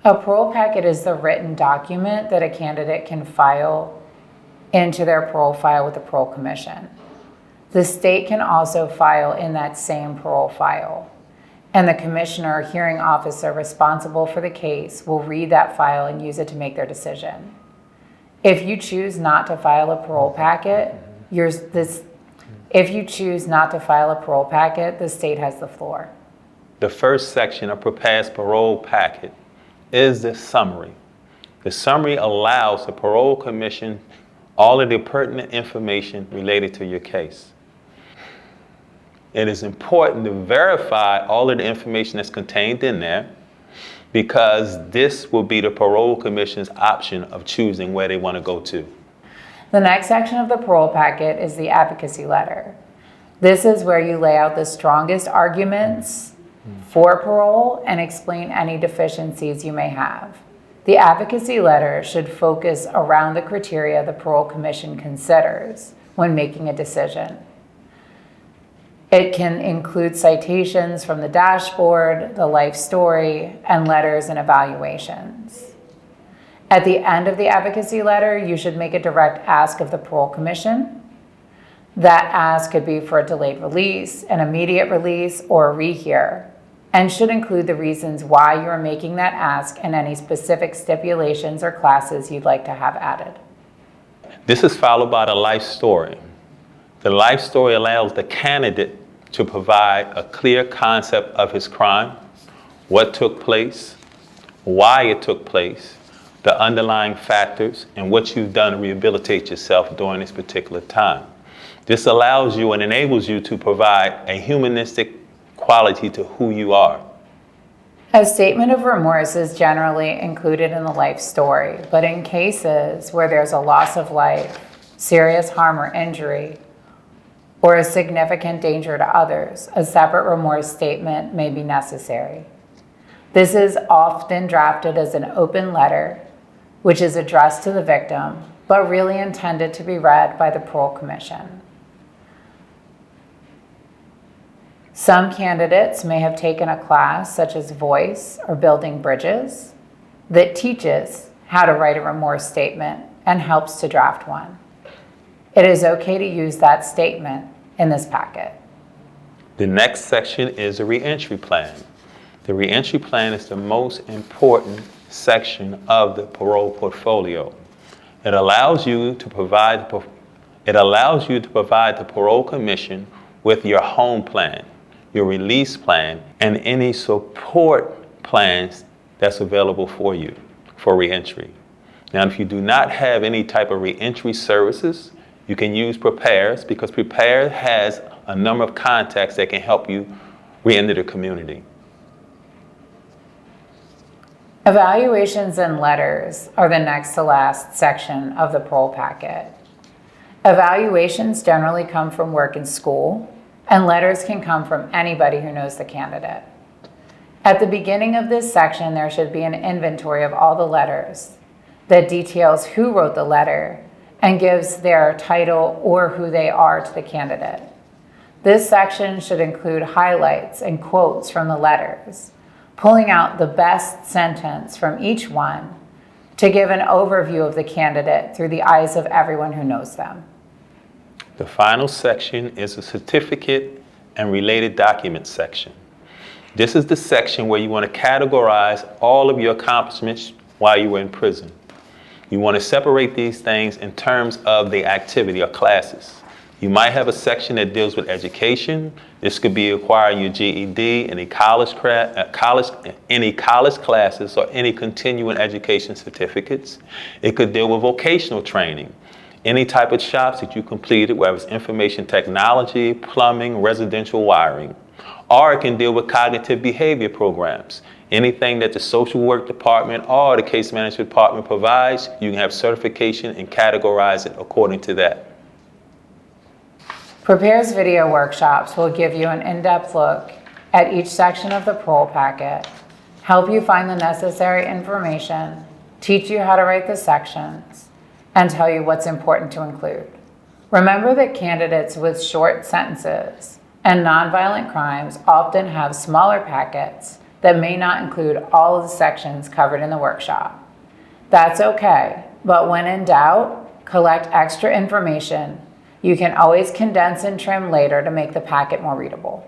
A parole packet is the written document that a candidate can file into their parole file with the Parole Commission. The state can also file in that same parole file, and the commissioner or hearing officer responsible for the case will read that file and use it to make their decision. If you choose not to file a parole packet, the state has the floor. The first section of proposed parole packet is the summary. The summary allows the parole commission all of the pertinent information related to your case. It is important to verify all of the information that's contained in there, because this will be the parole commission's option of choosing where they want to go to. The next section of the parole packet is the advocacy letter. This is where you lay out the strongest arguments for parole and explain any deficiencies you may have. The advocacy letter should focus around the criteria the Parole Commission considers when making a decision. It can include citations from the dashboard, the life story, and letters and evaluations. At the end of the advocacy letter, you should make a direct ask of the Parole Commission. That ask could be for a delayed release, an immediate release, or a rehear, and should include the reasons why you are making that ask and any specific stipulations or classes you'd like to have added. This is followed by the life story. The life story allows the candidate to provide a clear concept of his crime, what took place, why it took place, the underlying factors, and what you've done to rehabilitate yourself during this particular time. This allows you and enables you to provide a humanistic quality to who you are. A statement of remorse is generally included in the life story, but in cases where there's a loss of life, serious harm or injury, or a significant danger to others, a separate remorse statement may be necessary. This is often drafted as an open letter, which is addressed to the victim, but really intended to be read by the Parole Commission. Some candidates may have taken a class such as Voice or Building Bridges that teaches how to write a remorse statement and helps to draft one. It is okay to use that statement in this packet. The next section is a reentry plan. The reentry plan is the most important section of the parole portfolio. It allows you to provide the Parole Commission with your home plan, your release plan, and any support plans that's available for you for reentry. Now, if you do not have any type of reentry services, you can use Prepares, because Prepare has a number of contacts that can help you re-enter the community. Evaluations and letters are the next to last section of the parole packet. Evaluations generally come from work and school, and letters can come from anybody who knows the candidate. At the beginning of this section, there should be an inventory of all the letters that details who wrote the letter and gives their title or who they are to the candidate. This section should include highlights and quotes from the letters, pulling out the best sentence from each one to give an overview of the candidate through the eyes of everyone who knows them. The final section is a certificate and related documents section. This is the section where you want to categorize all of your accomplishments while you were in prison. You want to separate these things in terms of the activity or classes. You might have a section that deals with education. This could be acquiring your GED, any college classes, or any continuing education certificates. It could deal with vocational training, any type of shops that you completed, whether it's information technology, plumbing, residential wiring. Or it can deal with cognitive behavior programs. Anything that the social work department or the case management department provides, you can have certification and categorize it according to that. Prepare's video workshops will give you an in-depth look at each section of the parole packet, help you find the necessary information, teach you how to write the sections, and tell you what's important to include. Remember that candidates with short sentences and nonviolent crimes often have smaller packets that may not include all of the sections covered in the workshop. That's okay, but when in doubt, collect extra information. You can always condense and trim later to make the packet more readable.